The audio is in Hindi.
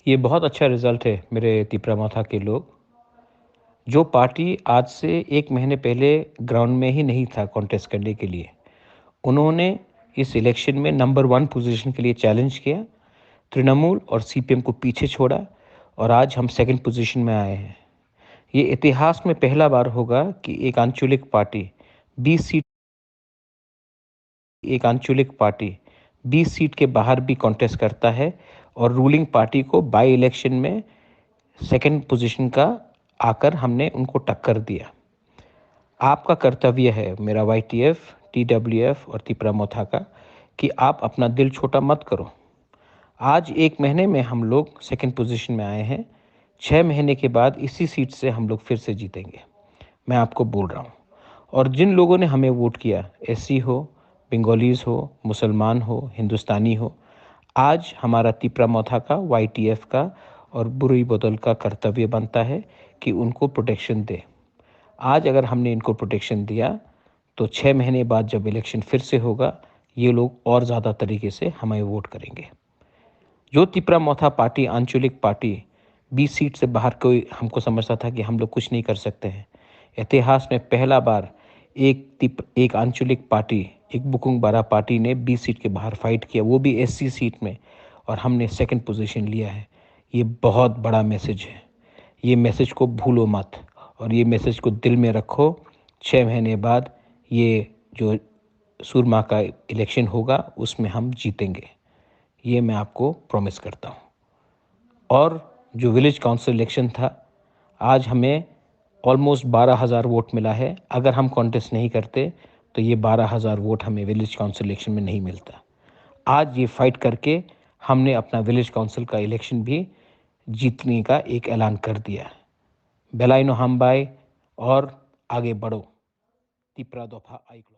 ये बहुत अच्छा रिज़ल्ट है मेरे तिपरामाथा के लोग। जो पार्टी आज से 1 महीने पहले ग्राउंड में ही नहीं था कॉन्टेस्ट करने के लिए, उन्होंने इस इलेक्शन में नंबर 1 पोज़ीशन के लिए चैलेंज किया, तृणमूल और सीपीएम को पीछे छोड़ा और आज हम सेकंड पोज़ीशन में आए हैं। ये इतिहास में पहला बार होगा कि एक आंचलिक पार्टी 20 सीट के बाहर भी कॉन्टेस्ट करता है और रूलिंग पार्टी को बाई इलेक्शन में सेकंड पोजीशन का आकर हमने उनको टक्कर दिया। आपका कर्तव्य है मेरा वाईटीएफ, टीडब्ल्यूएफ और तिपरामोथा का कि आप अपना दिल छोटा मत करो। आज 1 महीने में हम लोग सेकंड पोजीशन में आए हैं। 6 महीने के बाद इसी सीट से हम लोग फिर से जीतेंगे। मैं आपको बोल रहा हूँ। और जिन लोगों ने हमें वोट किया, एससी हो, बंगालीज़ हो, मुसलमान हो, हिंदुस्तानी हो, आज हमारा तिपरामोथा का, वाईटीएफ का और बुरी बदल का कर्तव्य बनता है कि उनको प्रोटेक्शन दे। आज अगर हमने इनको प्रोटेक्शन दिया तो 6 महीने बाद जब इलेक्शन फिर से होगा, ये लोग और ज़्यादा तरीके से हमें वोट करेंगे। जो तिपरामोथा पार्टी, आंचलिक पार्टी 20 सीट से बाहर कोई हमको समझता था कि हम लोग कुछ नहीं कर सकते हैं। इतिहास में पहला बार एक आंचलिक पार्टी, एक बुकुंग बारा पार्टी ने 20 सीट के बाहर फाइट किया, वो भी एससी सीट में, और हमने सेकंड पोजीशन लिया है। ये बहुत बड़ा मैसेज है। ये मैसेज को भूलो मत और ये मैसेज को दिल में रखो। 6 महीने बाद ये जो सुरमा का इलेक्शन होगा उसमें हम जीतेंगे। ये मैं आपको प्रॉमिस करता हूँ। और जो विलेज काउंसिल इलेक्शन था, आज हमें ऑलमोस्ट 12,000 वोट मिला है। अगर हम कॉन्टेस्ट नहीं करते तो ये 12,000 वोट हमें विलेज काउंसिल इलेक्शन में नहीं मिलता। आज ये फाइट करके हमने अपना विलेज काउंसिल का इलेक्शन भी जीतने का एक ऐलान कर दिया। बेलाइनो हमबाई और आगे बढ़ो। तिपरा दफा आइक्लो।